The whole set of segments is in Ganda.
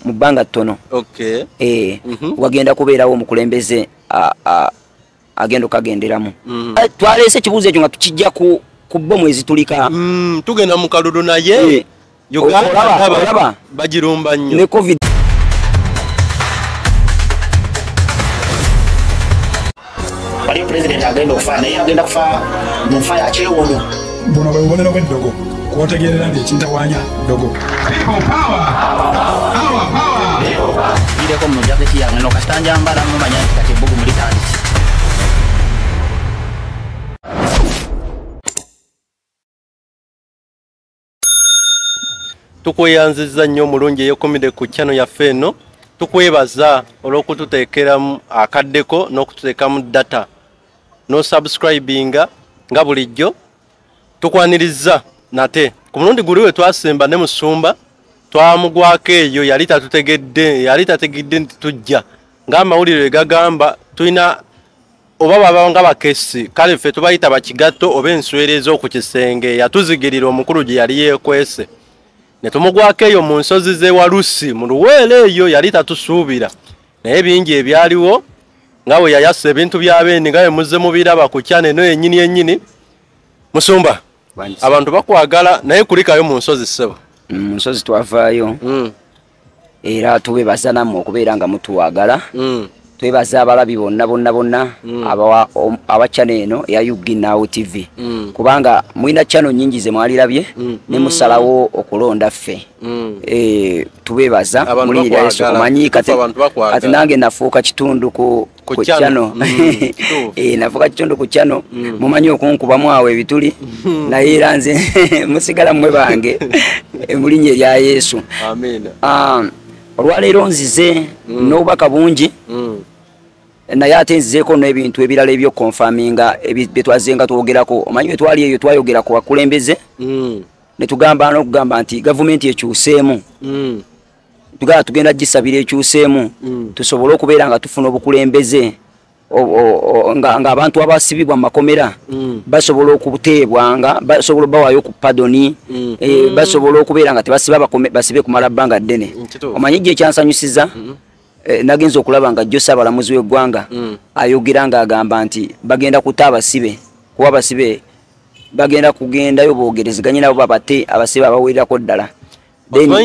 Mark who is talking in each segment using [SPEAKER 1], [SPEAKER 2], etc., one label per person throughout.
[SPEAKER 1] Mubanga tono.
[SPEAKER 2] Okay.
[SPEAKER 1] Wagenda kubeerawo omukulembeze agenda kagenderamu. Twalese kibuuzo ekyo nga tukijja ku bo mwezi tulika.
[SPEAKER 2] Tugenda mu kalulu naye. Uganda bagirumba nnyo.
[SPEAKER 1] Ne COVID.
[SPEAKER 3] Bali president agenda okufa naye agenda kufa mu fa ya kyewono.
[SPEAKER 4] Bono bayobonera kw'eddogo. Kwotegerera ng'ekintawanya ddogo. People power! Power, power!
[SPEAKER 3] Ireko mu jaketi yange no kasitanja mbala mu manya kati bugu muri tandisi.
[SPEAKER 2] Tukweyanziza nnyo mulungi eyokomide ku channel yaffe eno. Tukwebaza olw'okututeekeramu akaddeko n'okututeekamu data no subscribinga nga bulijjo. Tukwaniriza nate ku mulundi guli we twasemba ne Musumba twamugwako eyo yali tategedde nti tujja ng'amawulire gagamba tulina oba baba nga bakesi kale ffe tubayita bakigatto oba enswerezo ku kisenge yatuzigirira omukulu gye yali yeekwese ne tumugwako eyo mu nsozi z'ewalusi mu luweero eyo yali tatusuubira naye bingi ebyaliwo nga bwe yayasa ebintu by'abeeni nga bwe muzze mubiraba ku channel eno yennyini Musumba abantu bakwagala naye kulikayo mu nsozi ssebo.
[SPEAKER 1] Mu nsozi twavaayo. Era tubebaza nammwe okubeera nga mutuwagala. Twebaza abalabi bonna aba channel eno ya Uginawo TV. Kubanga mulina channel nyingi ze mwalirabye ne musalawo okulonda ffe. Tubebaza mulira Yesu kumanyi kati nange nafuuka kitundu ku channel. Nafuuka kitundu ku channel mumanyi okunkubamu awo ebituli naye era nze musigala mmwe bange mulinnya erya Yesu.
[SPEAKER 2] Amen.
[SPEAKER 1] Olwaleero nzize n'obubaka bungi naye ate nzizeeko n'ebintu ebirala ebyokonfaminga bye twazenga twogerako. Omanyi bwe twali eyo twayogera ku bakulembeze ne tugamba n'okugamba nti gavumenti ekyuseemu tugenda gisabira ekyuseemu tusobole okubeera nga tufuna obukulembeze nga abantu abasibibwa mu makomera basobola okuteebwanga basobola bawaayo ku padoni basobola okubeera nga basibe kumala bbanga ddene. Omanyi gye ekyansanyusiza nagenza okulaba nga Jose abalamuzi w'eggwanga ayogera ng'agamba nti bagenda kuta abasibe kuba abasibe bagenda kugendayo boogerezeganye nabo babate abasibe abawererako ddala.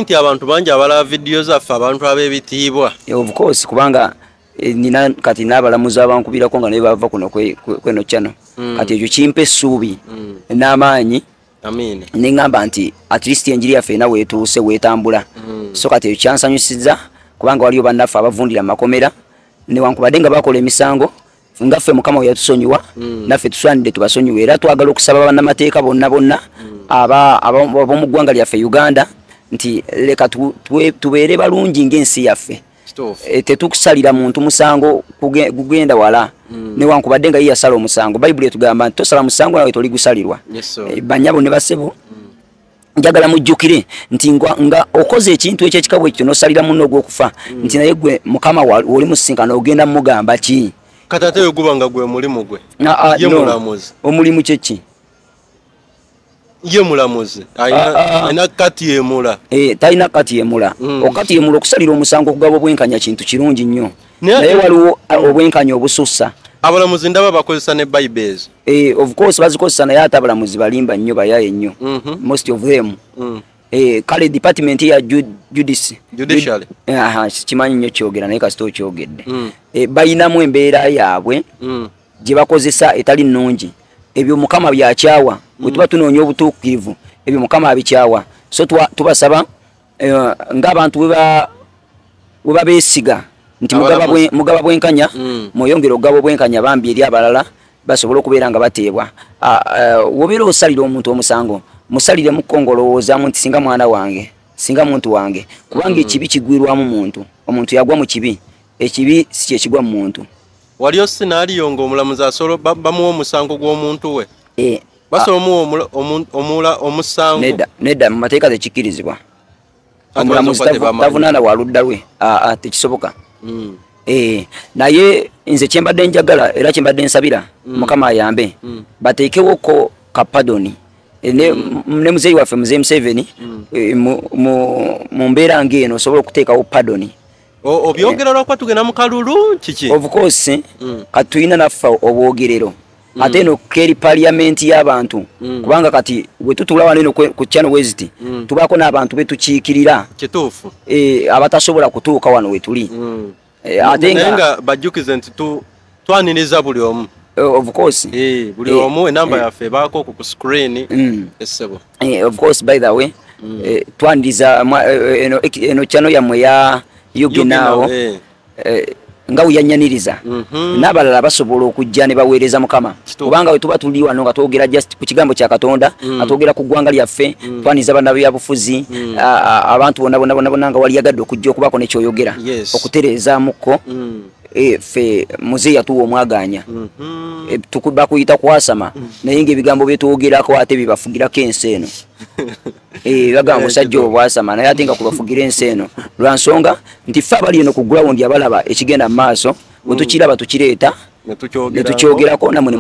[SPEAKER 2] Nti abantu bangi abalaba vidiyo zaffe abantu ab'ebitiibwa.
[SPEAKER 1] Of course kubanga nina kati n'abalamuzi abankubirako nga naye bava kuno kweno channel. Kati ekyo kimpa essuubi n'amaanyi neŋŋamba nti at least enjiri yaffe ena weetuuse weetambula. So kati ekyo kyansanyusiza kubanga waliyo bannaffe abavundira makomera newankubadde nga bakola emisango nga ffe Mukama we yatusonyiwa naffe tusaanidde tubasonyiwe era twagala okusaba bannamateeka bonna ab'omu ggwanga lyaffe Uganda nti leka tubeere balungi ng'ensi yaffe. Tetukusalira muntu musango kugenda wala newankubadde nga yasala omusango. Bayibuli etugamba nti tosala musango nawe toligusalirwa. Banyabo ne basebo njagala mujjukire nti nga okoze ekintu ekyo ekikabwe ekyo nosalira munno ogw'okufa nti naye gwe Mukama oli musinkana ogenda mugamba ki?
[SPEAKER 2] Kati ate weguba nga gwe mulimu gwe ye mulamuzi. Omulimu
[SPEAKER 1] kyeki?
[SPEAKER 2] Ye mulamuzi ayina kati yemula.
[SPEAKER 1] Talina kati yemula. Okati yemula okusalira omusango okugaba obwenkanya kintu kirungi nnyo naye waliwo obwenkanya obusussa.
[SPEAKER 2] Abalamuzi ndaba bakozesa ne Bibles.
[SPEAKER 1] Of course bazikozesa naye ate abalamuzi balimba nnyo bayaye nnyo. Most of them. Kale department ya judiciary. Kimanyi nnyo kyogera naye kasita okyogedde. Bayinamu embeera yaabwe gye bakozesa etali nnungi. Ebyo Mukama byakyawa. Bwe tuba tunoonya obutuukirivu ebyo Mukama abikyawa. So tubasaba ng'abantu we babeesiga nti mugaba bwenkanya mweyongere okugaba bwenkanya bambi eri abalala basobole okubeera nga bateebwa. Wobeera osalira omuntu omusango musalire mukongolowoozaamu nti singa mwana wange singa muntu wange kubanga ekibi kigwirwamu omuntu yagwa mu kibi ekibi si kyekigwa mu muntu.
[SPEAKER 2] Waliyo sinaaliyo ng'omulamuzi asobola bamuwa omusango gw'omuntu we basobola omuwa omusango.
[SPEAKER 1] Nedda mu mateeka tekikkirizibwa. Omulamuzi tavunaana waludda lwe tekisoboka. Naye nze kyembadde njagala era kyembadde nsabira Mukama ayambe bateekewoko kapadoni ne muzeyi waffe muzeyi Museveni mu mbeera ng'eno osobola okuteekawo pardoni.
[SPEAKER 2] Obyogera lwakuba tugenda mu kalulu kiki?
[SPEAKER 1] Of course kati tulina naffe obwogerero ate eno keri parliament y'abantu kubanga kati bwe tutula wano eno ku channel weziti tubaako n'abantu betukiikirira
[SPEAKER 2] kituufu
[SPEAKER 1] abatasobola kutuuka wano we tuli ate
[SPEAKER 2] nga bajjukize nti twaniriza buli omu.
[SPEAKER 1] Of course
[SPEAKER 2] buli omu enamba yaffe baako ku screen essebo.
[SPEAKER 1] Of course by the way twaniriza eno channel yammwe ya Yuginao nga uyanyaniriza n'abalala basobola okujja ne baweereza Mukama kubanga we tuba tuli wano nga twogera just ku kigambo kya Katonda atwogera ku ggwanga lyaffe twaniza bana byabufuzi abantu bonna nga wali yagadde okujja okubaako nekyoyogera okutereezaamuko fe muzeeyi yatuwa omwaganya bakuyita kwasama naye ng'ebigambo byetwogerako ate bibafugirako ensi eno bagamba musajja obwasama naye ate nga kubafugira ensi eno lwa nsonga nti ffe abali eno ku ground abalaba ekigenda mu maaso bwe tukiraba tukireeta ne tukyogerako namwe ne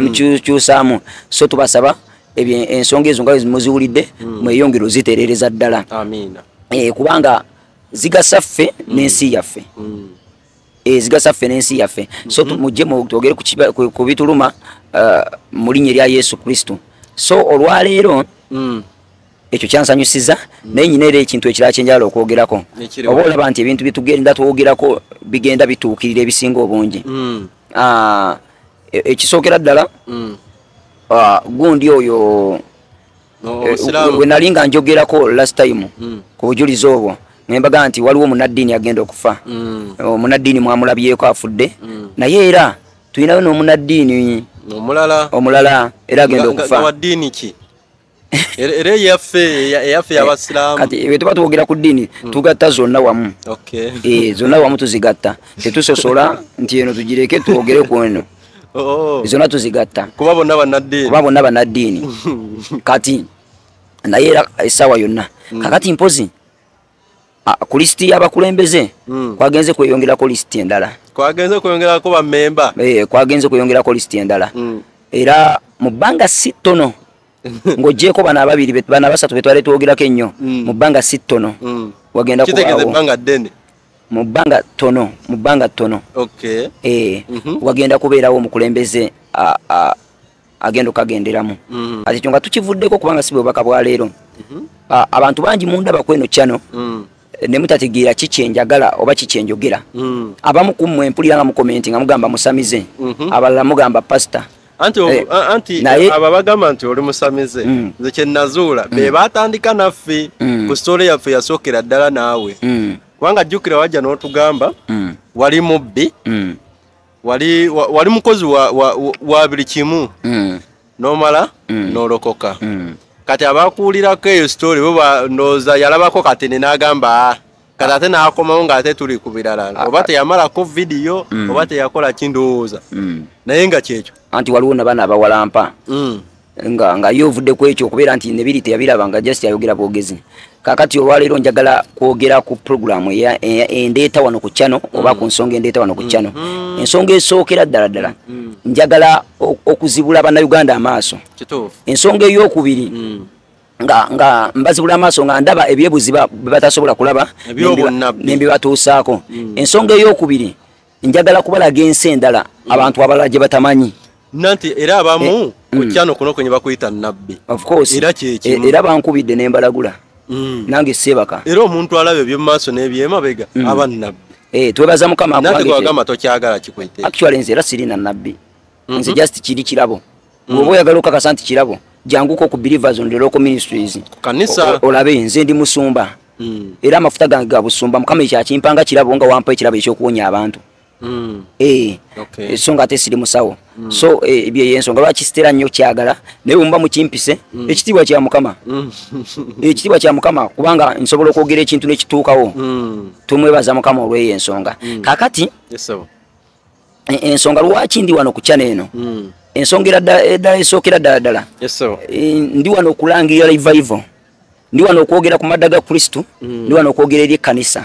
[SPEAKER 1] mukikyusaamu so tubasaba ensonga ezo nga muziwulidde mweyongere ozitereereza ddala kubanga zigasa ffe n'ensi yaffe zigasa ffe n'ensi yaffe so mujje twogere ku bituluma mu linnya erya Yesu Kristo so olwaleero ekyo kyansanyusiza naye nyina era ekintu ekirala kyenjala okwogerako oba olaba nti ebintu byetugenda twogerako bigenda bituukirira ebisinga obungi ekisookera ddala gundi oyo we nali nga njogerako last time ku bujulizi obwo nembaga nti waliwo munaddiini agenda okufa omunaddiini mwamulabyeko afudde naye era tulinayo n'omunaddiini omulala era agenda okufa
[SPEAKER 2] era eyaffe y'abasiraamu
[SPEAKER 1] kati bwe tuba twogera ku ddiini tugatta zonna wamu zonna wamu tuzigatta tetusosola nti eno tugireke twogere ku eno zonna tuzigatta
[SPEAKER 2] kuba
[SPEAKER 1] bonna bannaddiini kati naye era essaawa yonna kakati mpozi ku lisiti y'abakulembeze kwagenze kweyongerako lisiti endala kwagenze kweyongerako lisiti endala era mu bbanga si ttono ng'oggyeko bano ababiri bana basatu betwale twogerako ennyo mu bbanga si ttono wagenda kubaawo mu bbanga ttono wagenda kubeerawo omukulembeze agenda okagenderamu kati ekyo nga tukivuddeko kubanga si bwebaka bwa leero abantu bangi mundaba kweno kyano ne mutategeera kikyenjagala oba kikyenjogera abamu kummwe mpulira nga mukomenti nga mugamba musamize abalala mugamba pasita
[SPEAKER 2] anti aba bagamba nti oli musamize nze kyenazuula be batandika naffe ku story yaffe yasookera ddala naawe kubanga jjukira wajja n'otugamba wali mubbi wali mukozi wa buli kimu n'omala n'olokoka kati abakuulirako eyo story bo bandooza yalabako kati n'agamba kati ate n'akomawo ng'ate tuli ku birala oba teyamalako vidiyo oba teyakola kindowooza naye nga kyekyo
[SPEAKER 1] anti waliwo nabana abawalampa nga yovudde ku ekyo okubeera nti nebiri teyabiraba nga just yayogera bwogezi kakati olwaleero njagala kwogera ku programu endeeta wano ku channel oba ku nsonga endeeta wano ku channel ensonga esookera ddala njagala okuzibula bannayuganda amaaso ensonga ey'okubiri nga mbazibula amaaso nga ndaba ebyebuzi batasobola kulaba nembibatuusaako ensonga ey'okubiri njagala kubalaga ensi endala abantu abalala gye batamanyi
[SPEAKER 2] nanti era abamu ku channel kuno kwenye bakuyita nabbi
[SPEAKER 1] of course era bankubidde nembalagula nange sebaka
[SPEAKER 2] era omuntu alabe eby'omumaaso n'ebyemabega aba nabbi
[SPEAKER 1] twebaza Mukama
[SPEAKER 2] gwagamba tokyagala kikwite
[SPEAKER 1] actually nze era sirina nabbi nze just kiri kirabo bw'oba oyagala okakasa nti kirabo janguko ku Believers on the Local Ministries
[SPEAKER 2] kanisa
[SPEAKER 1] olabe nze ndi musumba era amafuta gange ga busumba Mukama ekyakimpanga kirabo nga wampa ekirabo ekyokuwonya abantu so nga ate siri musawo so ebyo yensonga lwaki sitera nnyo kyagala naye mba mukimpise ekitiibwa kya Mukama ekitiibwa kya Mukama kubanga nsobola okwogera ekintu nekituukawo tumwebaza Mukama olw'eyo ensonga kakati ensonga lwaki ndi wano ku channel eno ensonga eddala esookera ddala ndi wano okulangirira revival ndi wano okwogera ku madda ga Kristo ndi wano okwogera eri ekkanisa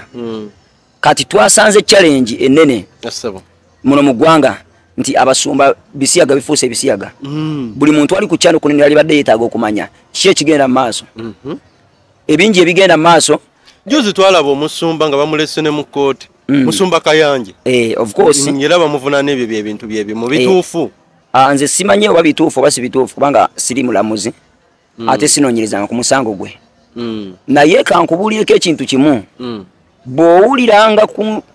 [SPEAKER 1] kati twasanze challenge enene muno mu ggwanga nti abasumba bisiyaga bifuuse bisiyaga buli muntu ali ku channel kuno ali badde yetaaga okumanya kiki ekigenda mu maaso ebingi ebigenda mu maaso
[SPEAKER 2] juzi twalaba omusumba nga bamulese ne mu kooti musumba Kayanje
[SPEAKER 1] of course
[SPEAKER 2] era bamuvunaana ebyo byebintu byebyo mu bituufu
[SPEAKER 1] nze simanye oba bituufu oba si bituufu kubanga siri mulamuzi ate sinoonyerezanga ku musango gwe naye kankubuulireko ekintu kimu bw'owuliranga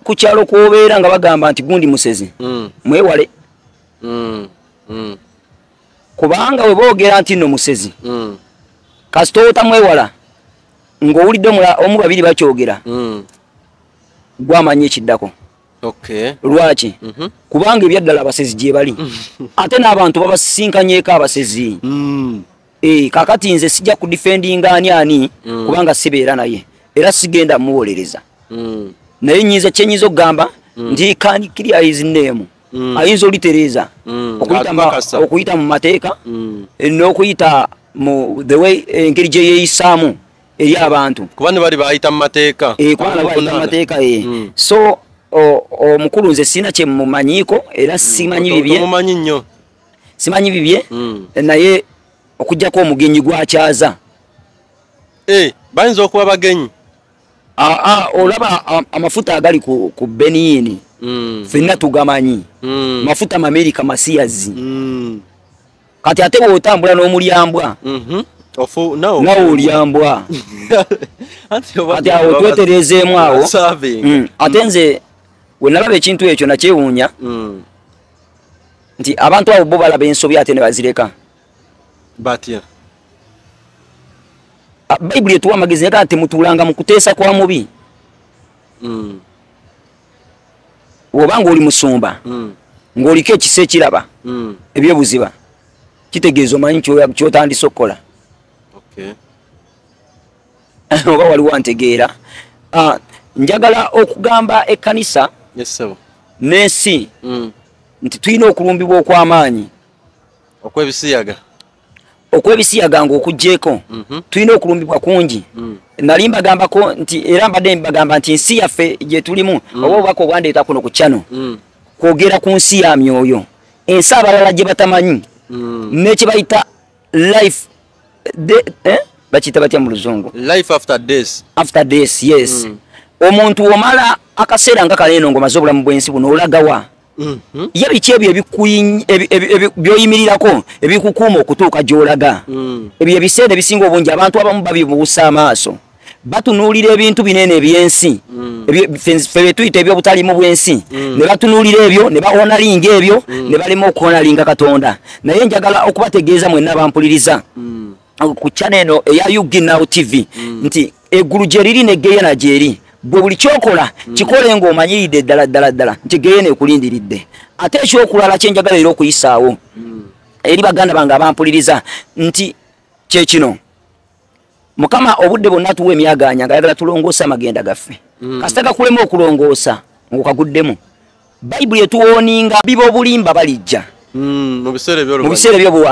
[SPEAKER 1] ku kyalo kw'obeera nga bagamba nti gundi musezi mwewale kubanga we boogera nti nno musezi kasita otamwewala ng'owulidde omu babiri bakyogera gwamanya ekiddako lwaki kubanga ebyaddala abasezi gye bali ate n'abantu babasisinkanyeeko abasezi kakati nze sijja kudifendinga ani kubanga sibeera naye era sigenda muwolereza naye nyinza kyenyiza okugamba nti kanikirya his name ayinza olitereeza okuyita mu mateeka n'okuyita mu the way engeri gye yeeyisaamu eri abantu
[SPEAKER 2] kuba ne bali bayita mu mateeka
[SPEAKER 1] so omukulu nze sina kye mumanyiiko era simanyi bibye naye okujjako omugenyi gwakyaza
[SPEAKER 2] bayinza okuba bagenyi
[SPEAKER 1] olaba amafuta agali ku Benin fenna tugamanyi mafuta Amerika masiyazi kati ate bw'otambula n'omulyambwa nawe olyambwa ati awo twetereezeemu awo ate nze we nalaba ekintu ekyo nakyewuunya nti abantu abo bo balaba ensobi ate ne bazireka
[SPEAKER 2] batya
[SPEAKER 1] Bayibuli etuwa amagezi naye temutuulanga mu kuteesa kwa mubi bw'obanga oli musumba ng'oliko ekisa ekiraba ebyebuziba kitegeeza omanyi kyotandise okukola oba waliwo antegeera njagala okugamba ekkanisa n'ensi nti tulina okulumbibwa okw'amaanyi okw'ebisiyaga ng'okugjeeko tulina okulumbibwa kungi nali mbagambako nti era mbadde mbagamba nti ensi yaffe gye tulimu oba obubaka obwandeeta kuno ku channel kwogera ku nsi ya myoyo ensi abalala gye batamanyi n'ekye bayita life bakiyita batya mu luzungu
[SPEAKER 2] life
[SPEAKER 1] after death yes omuntu omala akaseera nga kaleeno ng'omaze obulamu bw'ensi buno olagawa ye biki ebyo byoyimirirako ebikukuuma okutuuka gy'olaga ebyo ebiseera ebisinga obungi abantu abamu babibuusa amaaso batunuulira ebintu binene ebyensi ffe betuyita ebyobutalimu bw'ensi ne batunuulira ebyo ne baonalinga ebyo ne balema okuonalinga Katonda naye njagala okubategeeza mwenna abampuliriza ku channel eno eya UG Now TV nti eggulu gye liri ne Geyena gyeri bwe buli kyokola kikole ng'omanyiridde ddala nti Geyena ekulindiridde ate ekyokulala kyenjagala era okuyisaawo eri baganda bange abampuliriza nti kyekino Mukama obudde bonna tuwa emyaganya nga ayagala tulongoosa amagenda gaffe kasita gakulema okulongoosa ng'okaguddemu Bayibuli etuwooninga biba obulimba balijja mu biseera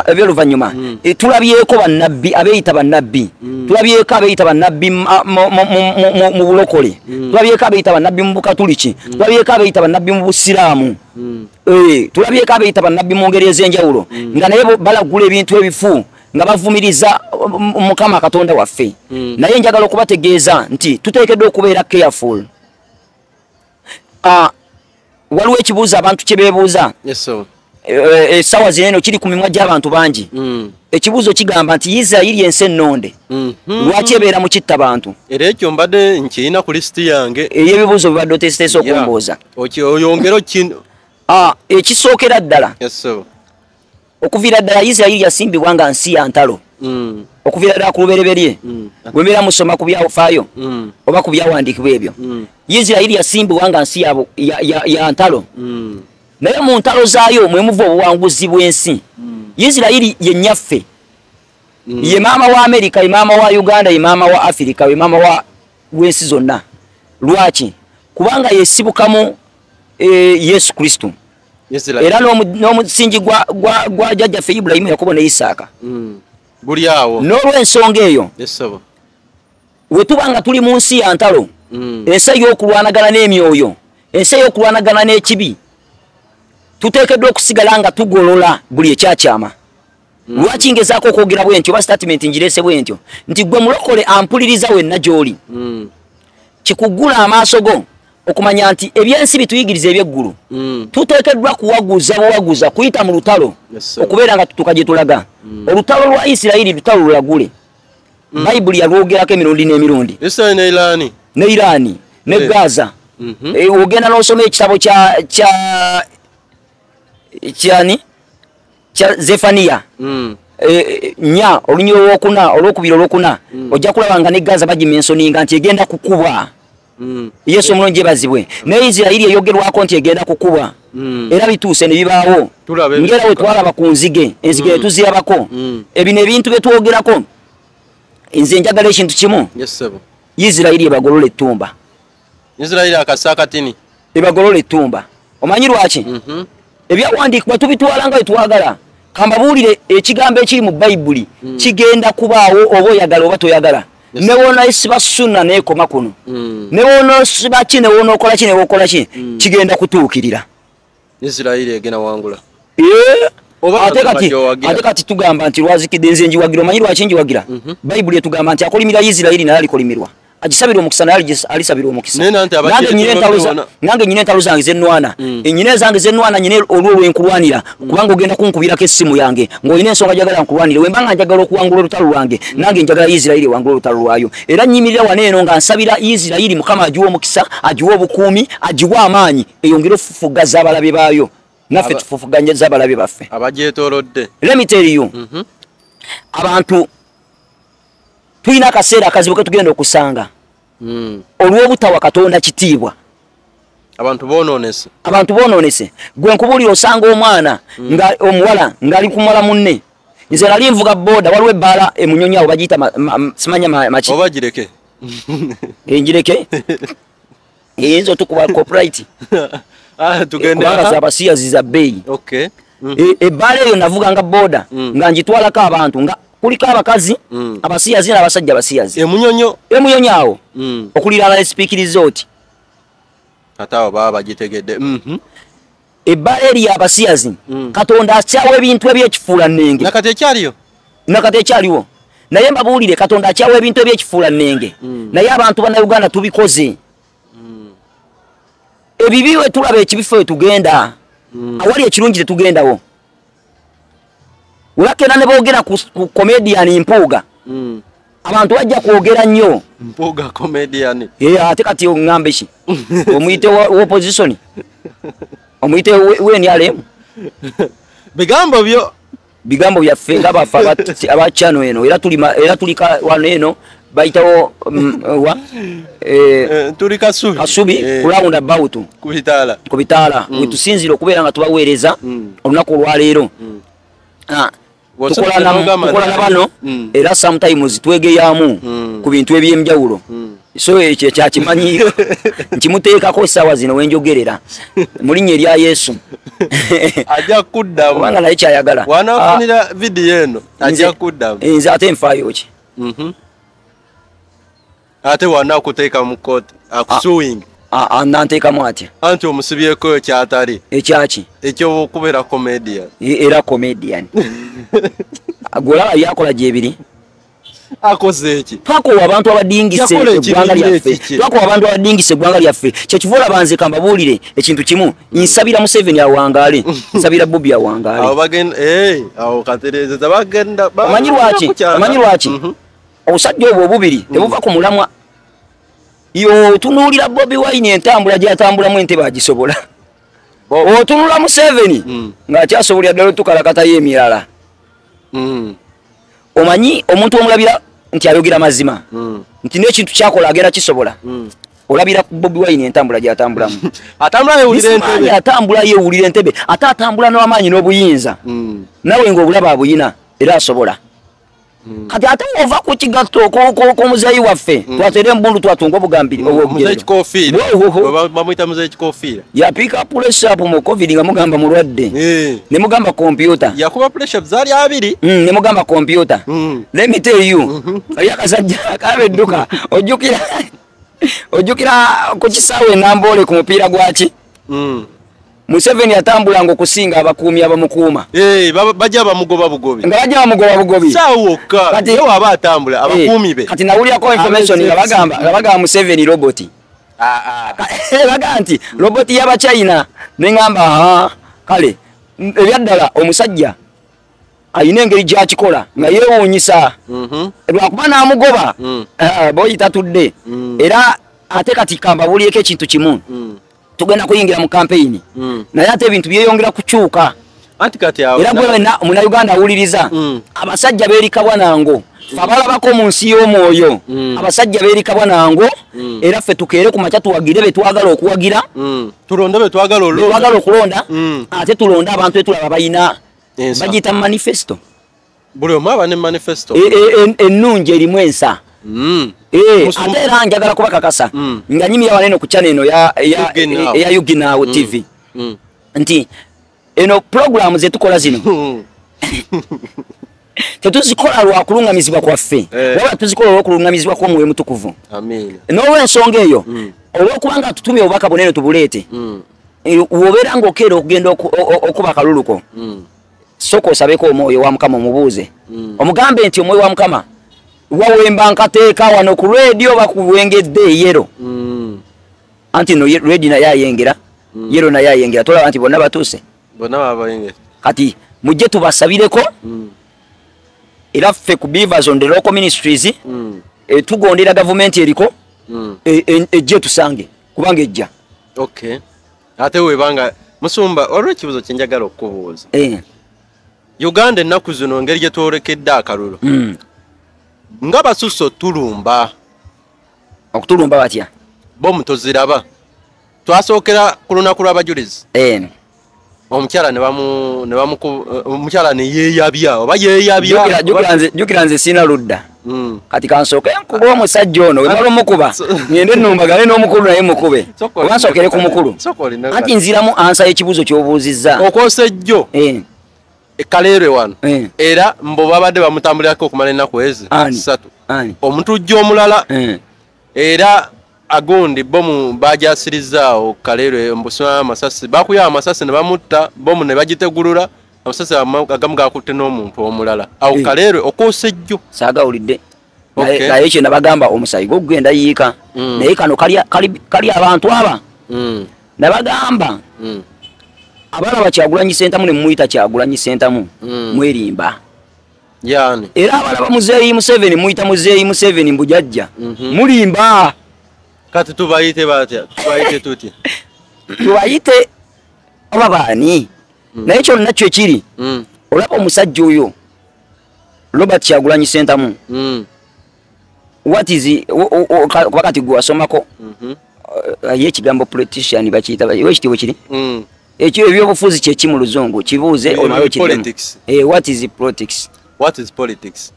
[SPEAKER 1] eby'oluvannyuma tulabyeko bannabbi abeeyita bannabbi tulabyeko abeeyita bannabbi mu bulokole tulabyeko abeeyita bannabbi mu bukatuliki tulabyeko abeeyita bannabbi mu busiraamu tulabyeko abeeyita bannabbi mu ngeri ez'enjawulo nga naye balagula ebintu ebifu nga bavumiriza Mukama Katonda waffe naye njagala okubategeeza nti tuteekeddwa okubeera careful waliwo ekibuuzo abantu kye beebuuza essaawa zineno kiri ku mimwa gy'abantu bangi ekibuuzo kigamba nti Isirayiri ensi ennonde lwaki ebeera mu kitta bantu
[SPEAKER 2] era ekyo mbadde nkirina ku lisiti yange
[SPEAKER 1] ey'ebibuuzo bibadde oteeseteese okumbooza
[SPEAKER 2] oyongero kino
[SPEAKER 1] ekisookera ddala okuviira ddala Isirayiri yasimbibwa nga nsi ya ntalo okuviira ddala ku lubereberye bwembeera musoma ku byafaayo oba ku byawandiikibwa ebyo Isirayiri yasimbibwa nga nsi ya ntalo naye mu ntalo zaayo mwe muva obuwanguzi bw'ensi Isirayiri ye nnyaffe ye maama wa Amerika ye maama wa Uganda ye maama wa Afirika ye maama w'ensi zonna lwaki kubanga yesibukamu Yesu Kristo era n'omusingi gwa jjajjaffe Ibulayimu Yakobo ne Isaaka
[SPEAKER 2] guli awo
[SPEAKER 1] n'olw'ensonga eyo we tuba nga tuli mu nsi ya ntalo ensi ey'okulwanagana n'emyoyo ensi ey'okulwanagana n'ekibi tuteekeddwa okusigala nga tugolola buli ekyakyama. Lwaki ngezaako okwogera bwentyo oba statement njirese bwentyo nti gwe mulokole ampuliriza wenna gy'oli. Kikuggula amaaso go okumanya nti ebyensi bituyigiriza ebyeggulu. Tuteekeddwa kuwaguza buwaguza kuyita mu lutalo okubeera nga tutuka gye tulaga. Olutalo lwa Isirayiri lutalo lulagule. Bayibuli yalwogerako emirundi n'emirundi.
[SPEAKER 2] Israel ne Irani.
[SPEAKER 1] Ne Irani ne Gaza. Ogenda n'osoma ekitabo kya Zefaniya. Nya olunyiro olwokuna olwokubiri olwokuna ojja kulaba nga ne Gaza bagimensoninga nti egenda kukubwa. Yesu omulungi ebazibwe. Ne Isirayiri eyogerwako nti egenda kukubwa. Era bituuse ne bibaawo. Ngera we twalaba ku nzige, enzige tuzirabako. Ebino ebintu bye twogerako nze njagala ekintu kimu. Isirayiri ebagolola ettumba.
[SPEAKER 2] Isirayiri akasakatini
[SPEAKER 1] ebagolola ettumba. Omanyi lwaki? Ebyawandiikibwa tubitwala nga bwe kambabuulire ekigambo ekiri mu Bayibuli kigenda kubaawo oba oyagala oba toyagala. Ne wona isiba sunna n'ekoma kuno. Ne wona siba ki ne wona okola ki ne wokola ki kigenda kutuukirira.
[SPEAKER 2] Isirayiri egenda wangula.
[SPEAKER 1] Ate kati tugamba nti lwazikidde nze njiwagira. Omanyi lwaki njiwagira? Bayibuli etugamba nti akolimira Isirayiri naye alikolimirwa. Agisabira omukisa naye alisabira omukisa. Nange nyine entalo zange zennwana. Nyine zange zennwana nyine olw'olwenkulwanira kubanga ogenda kunkubirako essimu yange ng'olina ensonga njagala nkulwanire. Wemba nga njagala okuwangula olutalo lwange nange njagala Isirayiri wangula olutalo lwayo. Era nnyimirira waneeno nga nsabira Isirayiri Mukama agiwa omukisa, agiwa obukuumi, agiwa amaanyi eyongere okufufugaza abalabe baayo. Naffe tufufuganyiriza abalabe baffe
[SPEAKER 2] abagyetoolodde.
[SPEAKER 1] Let me tell you, abantu tulina akaseera akazibu ke tugenda okusanga olw'obutawa Katonda kitiibwa.
[SPEAKER 2] Abantu bonoonese. Gwe nkubuulira osanga omwana nga omuwala ng'ali kumala munne. Nze nali nvuga boda waliwo ebbaala emunyonyi awo bagiyita simanya maki. Oba gireke.
[SPEAKER 1] Njireke. Eyinza otukuba copyright. Kubanga z'abasiya ziza bbeeyi. Ebbaala eyo navuga nga boda nga njitwalako abantu nga kuliko abakazi abasiyazi n'abasajja abasiyazi. Emunyonyo awo okuliraana esipiikiriza oti
[SPEAKER 2] ate awo baba bagitegedde.
[SPEAKER 1] Ebbaala eri abasiyazi Katonda akyawa ebintu ebyekifuulannenge. Nakati ekyaliwo. Naye mbabuulire Katonda akyawa ebintu ebyekifuulannenge. Naye abantu bannayuganda tubikoze. Ebibi we tulaba ekibifu we tugenda. Awali ekirungi tetugendawo. Ulakera ne boogera ku comedian Mpuuga. Abantu bajja kwogera nnyo.
[SPEAKER 2] Mpuuga comedian.
[SPEAKER 1] Ate kati ng'ambe ki? Omuyite opposition. Omuyite weni alemu. Bigambo byaffe nga bafa aba channel eno. Era tulika wano eno bayitawo
[SPEAKER 2] tuli
[SPEAKER 1] Kasubi kulawunda about ku bitaala. Wetusinzira okubeera nga tubaweereza olunaku olwaleero. Tukola na bano era sometimes twegeyamu ku bintu eby'enjawulo. So ekyo kyakimanyi nkimuteekako essaawa zino wenjogerera mu linnya erya Yesu.
[SPEAKER 2] Ajja kuddamu.
[SPEAKER 1] Kubanga naye kyayagala.
[SPEAKER 2] Wanafunira vidiyo eno ajja kuddamu.
[SPEAKER 1] Nze ate nfaayo ki?
[SPEAKER 2] Ate wanakuteeka mu kooti akusuwing.
[SPEAKER 1] Nanteekamu atya?
[SPEAKER 2] Anti omusibyeko ekyatali.
[SPEAKER 1] Ekyaki?
[SPEAKER 2] Ekyokubeera comedian.
[SPEAKER 1] Era comedian. Gwolaba byakola gyebiri.
[SPEAKER 2] Akoze eki?
[SPEAKER 1] Twakowa abantu abadingise eggwanga lyaffe. Twakowa abantu abadingise eggwanga lyaffe. Kyekivoola banze kambabuulire ekintu kimu. Nsabira Museveni awangaale. Nsabira Bobi awangaale.
[SPEAKER 2] Awo bagenda awo katerezeza bagenda.
[SPEAKER 1] Omanyi lwaki? Obusajja obwo obubiri tebuva ku mulamwa. Tunuulira Bobi Wine entambula gy'atambulamu entebe agisobola. Otunula Museveni ng'akyasobolera ddala otukalakatayo emirala. Omanyi omuntu omulabira nti ayogera mazima nti n'ekintu kyakola agenda kisobola. Olabira ku Bobi Wine entambula gy'atambulamu. Atambula yeewulira entebe ate atambula n'amaanyi n'obuyinza. Nawe ng'obulaba abuyina era asobola. Kati ate ova ku kigatto ko muzeeyi waffe twatere embundu twatunga obugambiri
[SPEAKER 2] bamuyita muzeeyi kikofiira
[SPEAKER 1] yapiika pressure up mu covid nga mugamba mulwadde ne mugamba computer
[SPEAKER 2] yakuba pressure zaali abiri
[SPEAKER 1] ne mugamba computer let me tell you yakasajja akabe edduka ojjukira ku kisaawe Namboole ku mupiira gwaki Museveni yatambula ngo kusinga abakuumi abamukuuma.
[SPEAKER 2] Bajja bamugoba bugobi.
[SPEAKER 1] Nga bajja bamugoba bugobi.
[SPEAKER 2] Sawoka. Kati yo aba atambula abakuumi be.
[SPEAKER 1] Kati nawulira ko information nga bagamba Museveni roboti. Baga nti roboti y'aba China nengamba kale ebyaddala omusajja ayina engeri gy'akikola nga yeewuunyisa. Lwakuba n'amugoba boyita tudde era ate kati kamba bulieko ekintu kimu. Tugenda kuyingira mu campaign naye ate ebintu byeyongera kukyuka
[SPEAKER 2] anti kati awo
[SPEAKER 1] era gwe muna Uganda awuliriza abasajja beerikabwa nango abalabako mu nsi y'omwoyo abasajja beerikabwa nango era ffe tukeere ku makya tuwagire be twagala okuwagira
[SPEAKER 2] tulonda be twagala
[SPEAKER 1] okulonda ate tulonda abantu etulaba bayina bagiyita manifesto
[SPEAKER 2] buli omu aba ne manifesto
[SPEAKER 1] ennungi erimu ensa ate era njagala kubakakasa nga nyimira waneno ku channel eno ya Yuginawo TV nti eno program zetukola zino tetuzikola lwa kulungamizibwa kwaffe wabula tuzikola lwa kulungamizibwa kw'Omwoyo Mutukuvu. N'olw'ensonga eyo olw'okubanga tutumye obubaka bw'eno tubuleete wobeera ng'okeera okugenda okuba kaluluko sooka osabeko Omwoyo wa Mukama omubuuze omugambe nti Omwoyo wa Mukama wawemba nkateeka wano ku radio bakuwengedde yero anti no radio naye ayengera yero naye ayengera tolaba nti bonna batuuse
[SPEAKER 2] bonna babayengera kati
[SPEAKER 1] mujje tubasabireko era ffe ku Beavers on the Local Ministries tugondera government eriko ejje tusange kubanga ejja.
[SPEAKER 2] Okay ate webanga musumba olw'ekibuzo kye njagala okubuuza Uganda ennaku zino ngeri gye twolekedde akalulu nga basusso tulumba
[SPEAKER 1] okutulumba batya
[SPEAKER 2] bomu toziraba twasookera ku lunaku lw'abajulizi omukyala omukyala ne yeeyabya oba yeeyabya
[SPEAKER 1] jukira nze sina ludda kati kansooke nkuba omusajja ono wemala omukuba ngende ennumbagane n'omukulu naye mukube oba nsookere ku mukulu anti nziramu ansa y'ekibuuzo ky'obuuzizza
[SPEAKER 2] okwosa ejjo ekaleerwe wano era mbo babadde bamutambulirako okumala ennaku ezi 3 omutujja omulala era agundi bomu bajasirizaawo kaleerwe mbusuna amasasi bakuya amasasi ne bamutta bomu ne bagitegulula amasasi agamu gakutte n'omuntu omulala awo kaleerwe okwosa ejjo
[SPEAKER 1] saagawulidde naye kye nabagamba omusayi gogenda yiika naye kano kali abantu aba nabagamba abana bakyagulanyi Sentamu ne muyita kyagulanyi Sentamu mwerimba
[SPEAKER 2] yani
[SPEAKER 1] era abalaba Muzeeyi Museveni muyita Muzeeyi Museveni mbujajja mulimba
[SPEAKER 2] kati tubayite batya tubayite tuti
[SPEAKER 1] tubayite ababani naye kyo nakyo kiri olaba omusajja oyo Robert Kyagulanyi Sentamu what is wakati gwe wasomako ye ekigambo politician bakiyita wekitiibwe kiri ekyo ebyobufuzi kye ki mu Luzungu kibuuze
[SPEAKER 2] politics
[SPEAKER 1] what is politics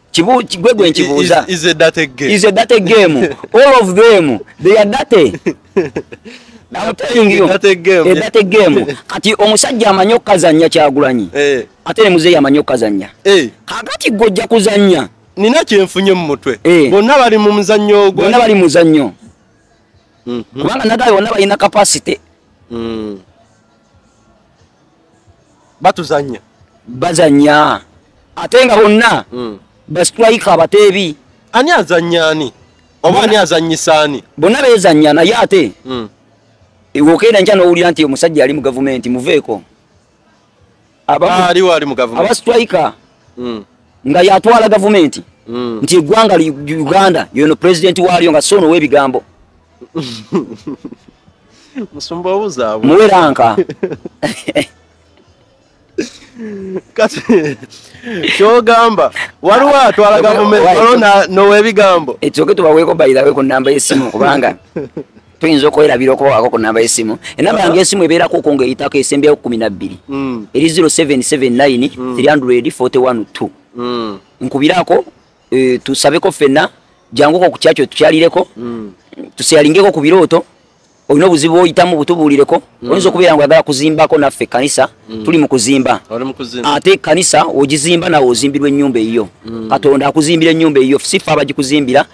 [SPEAKER 2] Gwegwe
[SPEAKER 1] nkibuuza
[SPEAKER 2] is a dirty game.
[SPEAKER 1] Is a dirty game. All of them they are dirty. I'm telling you, a dirty game. Kati omusajja amanyi okukazannya Kyagulanyi ate ne Muzeeyi amanyi okukazannya kakati gojja kuzannya
[SPEAKER 2] nina kyenfunye mu mutwe bonna bali mu muzannyo ogwo
[SPEAKER 1] bonna bali mu muzannyo kubanga nagaye bonna balina capacity
[SPEAKER 2] batuzannya
[SPEAKER 1] bazannya ate nga bonna bastrike abateebi
[SPEAKER 2] ani azannya ani oba ani azannyisa ani
[SPEAKER 1] bonna beezannya naye ate wokeera nkya n'owulira nti omusajja ali mu gavumenti muveeko
[SPEAKER 2] aliwo ali mu gavumenti
[SPEAKER 1] abastrike nga yatwala gavumenti nti eggwanga Uganda yono pulezidenti waalyo nga soono w'ebigambo
[SPEAKER 2] musumba obuzaabu
[SPEAKER 1] muweranka
[SPEAKER 2] kati kyogamba waliwo atwala gavumenti olwo n'ow'ebigambo
[SPEAKER 1] ekyoke tubaweeko bayirawe ku nnamba y'essimu kubanga tuyinza okwerabira okubawaako ku nnamba y'essimu enamba yange y'essimu ebeerako ko ng'eyitako esembyayo 12 eri 0779 341 nkubirako tusabeko ffenna janguko ku kyakyo tukyalireko tuseyalingeko ku birooto olina obuzibu oyitamu butubuulireko oyinza okubeera ngo yagala kuzimbako naffe kanisa tuli mu kuzimba ate kanisa ogizimba nawe ozimbirwa ennyumba eyo katonda akuzimbira ennyumba eyo sifa abagikuzimbira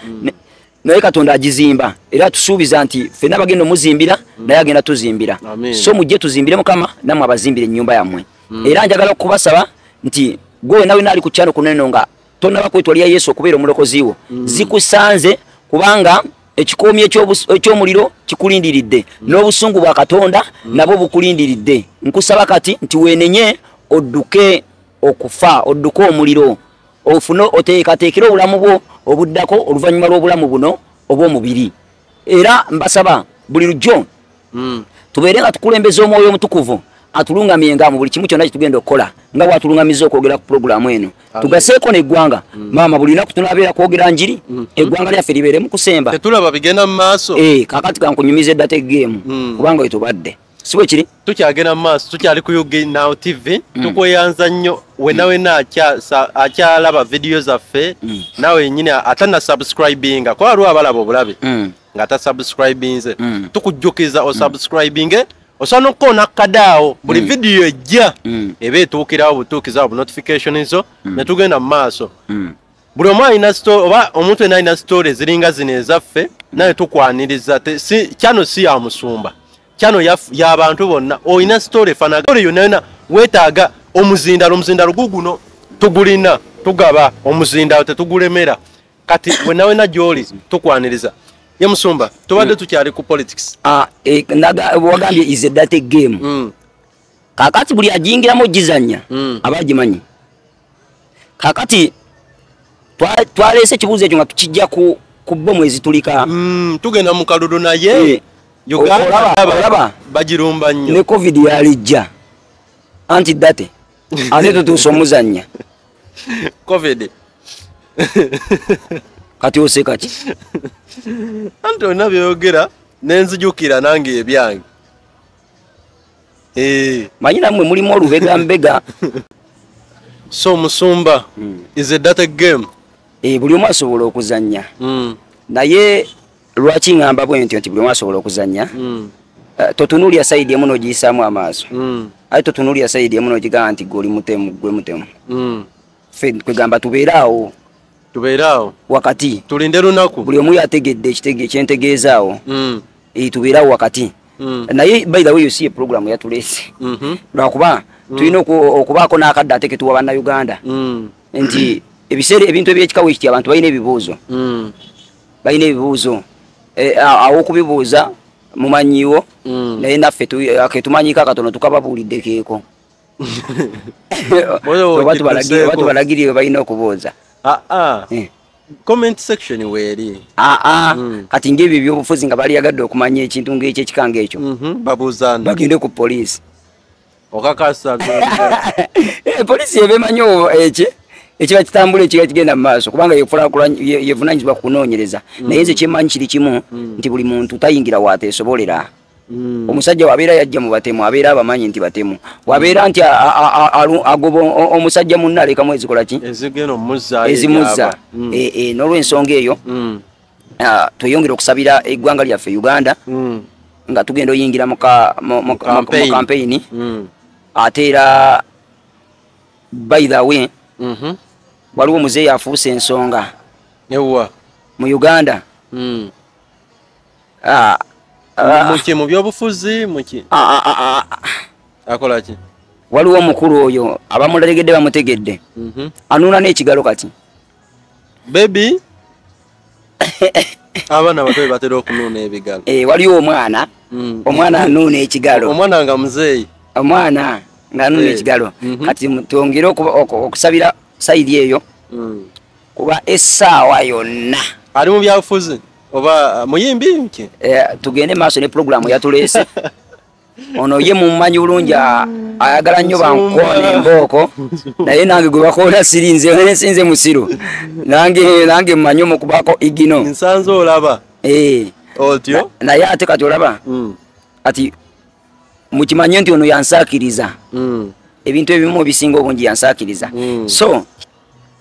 [SPEAKER 1] naye Katonda agizimba era tusuubiza nti ffenna bagenda muzimbira naye agenda tuzimbira. So mujje tuzimbire Mukama namwe abazimbire ennyumba yammwe. Era njagala okubasaba nti gwe nawe nali ku channel kuneno nga tonnaba kwetwalira Yesu okubeera omulokozi wo. Zikusanze kubanga ekikoomye eky'omuliro kikulindiridde n'obusungu bwa Katonda nabo bukulindiridde. Nkusaba kati nti weenenye odduke okufa, odduke omuliro, ofune oteekateekera obulamu bwo obuddako oluvannyuma lw'obulamu buno obw'omubiri. Era mbasaba buli lujjo tubeere nga tukulembeza Omwoyo Omutukuvu atulungamienga mu buli kimu kyonna kitugenda okukola nga bw'atulungamiza okwogera ku programu eno. Tugaseeko n'eggwanga maama buli lunaku tunabeera kwogera njiri eggwanga lyaffe libeere mu kusemba.
[SPEAKER 2] Tetulaba bigenda mu maaso.
[SPEAKER 1] Kaakati kankunyumiza data egeemu kubanga we tubadde si bwe kiri.
[SPEAKER 2] Tukyagenda mu maaso, tukyali ku UG Now TV. Tukweyanza nnyo wenna akyalaba vidiyo zaffe nawe nnyini atana subscribinga kwa waliwo abalaba obulabe nga tasubscribinze. Tukujjukiza osubscribinge osobola n'okukoona akadaawo buli vidiyo ejja eba etuukirawo butuukizawo bu notification zo ne tugenda mu maaso. Buli omu alina oba omuntu yenna alina story eziringa zino ezaffe naye tukwaniriza. Kyano si ya musumba, kyano y'abantu bonna. Olina story efanaga story yonna weetaaga omuzindalo guguno tugulina tugaba omuzindalo tetugulemera. Kati wenna gy'oli tukwaniriza. Ye musumba tubadde tukyali ku politics.
[SPEAKER 1] Wagambye is a dirty game. Kakati buli ajingiramu gizanya abagimanyi. Kakati twaleese ekibuuzo ekyo nga tukijja ku bo mwezi tulika.
[SPEAKER 2] Tugenda mu kalulu naye Uganda bagirumba nnyo.
[SPEAKER 1] Ne COVID yalijja anti date ate tutuusa omuzanya
[SPEAKER 2] COVID.
[SPEAKER 1] Kati oseka ki?
[SPEAKER 2] Anti olina byogera nenzijukira nange ebyange.
[SPEAKER 1] Manyi nammwe mulimu olubega mbega.
[SPEAKER 2] So musumba is a data game.
[SPEAKER 1] Buli omu asobola okuzanya. Naye lwaki ngamba bwentyo nti buli omu asobola okuzanya? Totunuulya sayidi emu n'ogiyisaamu amaaso. Ate totunuulya sayidi emu n'ogigamba nti gwe oli mutemu, gwe mutemu. Ffe kwegamba tubeeraawo.
[SPEAKER 2] Tubeeraawo
[SPEAKER 1] wakati
[SPEAKER 2] tulinde lunaku
[SPEAKER 1] buli omu yategedde ekyentegeezaawo. Tubeeraawo wakati. Naye by the way you see program yatuleese lwakuba tulina okubaako n'akadde ate ketuwa bannayuganda nti ebiseera ebintu ebyekikawo ekiti abantu balina ebibuuzo. Balina ebibuuzo aw'okubibuuza mumanyiwo naye naffe ketumanyiko akatono tukababuulidde keeko oba tubalagirire balina okubuuza.
[SPEAKER 2] Comment section weeri.
[SPEAKER 1] Kati ng'ebyo ebyobufuzi nga bali yagadde okumanya ekintu ng'ekyo ekikanga ekyo
[SPEAKER 2] babuuzana
[SPEAKER 1] bagende ku poliisi.
[SPEAKER 2] Okakasa
[SPEAKER 1] poliisi ebemanyo ekiba kitambula ekiga kigenda mu maaso kubanga yevunanyizibwa ku kunoonyereza. Naye nze kyemmanyi kiri kimu nti buli muntu tayingira waateesobolera. Omusajja wabeera yajja mu batemu abeera abamanyi nti batemu. Wabeera nti agoba omusajja munne alekamu ezikola ki? Ezimuzza. N'olw'ensonga eyo tweyongere okusabira eggwanga lyaffe Uganda nga tugenda oyingira mu campaign. Ate era by the way waliwo omuzeeyi afuuse ensonga mu Uganda.
[SPEAKER 2] Muki mu byobufuzi muki akola ki?
[SPEAKER 1] Waliwo omukulu oyo abamulalegedde bamutegedde anuuna n'ekigalo kati.
[SPEAKER 2] Baby abaana bato batera okunuuna ebigalo.
[SPEAKER 1] Waliwo omwana anuuna ekigalo.
[SPEAKER 2] Omwana nga muzeeyi.
[SPEAKER 1] Omwana nga anuuna ekigalo. Kati twongere okusabira sayidi eyo kuba essaawa yonna.
[SPEAKER 2] Ali mu byabufuzi oba muyimbi ki?
[SPEAKER 1] Tugende maaso ne programu yatuleese. Ono ye mumanyi bulungi ayagala nnyo bankoona embooko naye nange gwe bakoona sirinze sinze musiru nange mmanyi omukubaako igino.
[SPEAKER 2] Nsanze olaba otyo
[SPEAKER 1] naye ate kati olaba ati mukimanye nti ono yansaakiriza ebintu ebimu ebisinga obungi yansaakiriza. So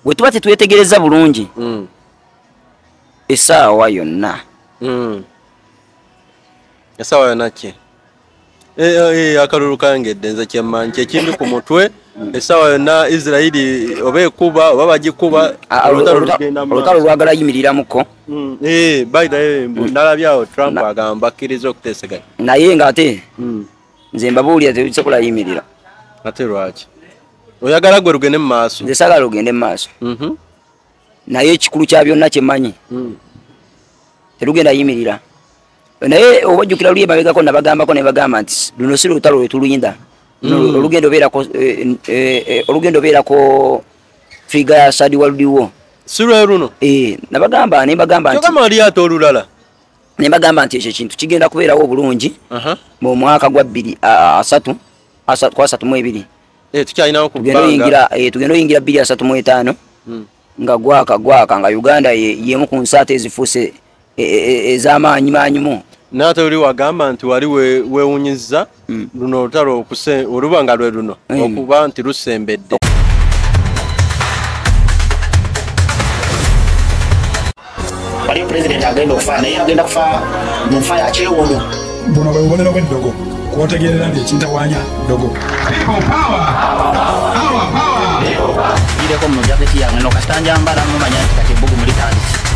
[SPEAKER 1] bwe tuba tetwetegereza bulungi essaawa yonna.
[SPEAKER 2] Essaawa yonna ki? Akalulu kangedde nze kyemmanyi kyekindi ku mutwe esawa yonna Israeli oba ekuba oba bagikuba
[SPEAKER 1] olutalo lwagala yimiriramuko.
[SPEAKER 2] By the way ndalabyawo Trump agamba bakkiriza okuteeseganya
[SPEAKER 1] naye ng'ate nze mbabuulira tebisobola yimirira.
[SPEAKER 2] Ate lwaki oyagala gwe lugende mu maaso?
[SPEAKER 1] Nze saagala lugende mu maaso, naye ekikulu kya byonna kyemmanyi terugenda yimirira. Naye obajjukira luli emabegako nabagambako ne bagamba nti luno si lutalo lwe tuluyinda, olugendo obeerako figa ya Saadi Waludiwo
[SPEAKER 2] si lwe luno.
[SPEAKER 1] Nabagamba ne mbagamba nti
[SPEAKER 2] lyato olulala
[SPEAKER 1] ne mbagamba nti ekyo ekintu kigenda kubeerawo obulungi mu mwaka gwa 2032. Tugenda oyingira 2035 nga gwaka nga Uganda yemu ku nsaata ezifuuse ez'amaanyi maanyimu.
[SPEAKER 2] Naate oli wagamba nti wali weewunyizza luno olutalo oluba nga lwe luno okuba nti lusembedde.
[SPEAKER 3] waliyo president agenda okufa naye agenda kufa mu nfa ya kyewuunyo.
[SPEAKER 4] Buno bwe bubonero bw'eddogo kwotegeerera nti ekintawanya ddogo.
[SPEAKER 3] Ireko mu jaketi yange no kasitanja mbala mumanya nti kati ebbugu mulitandise.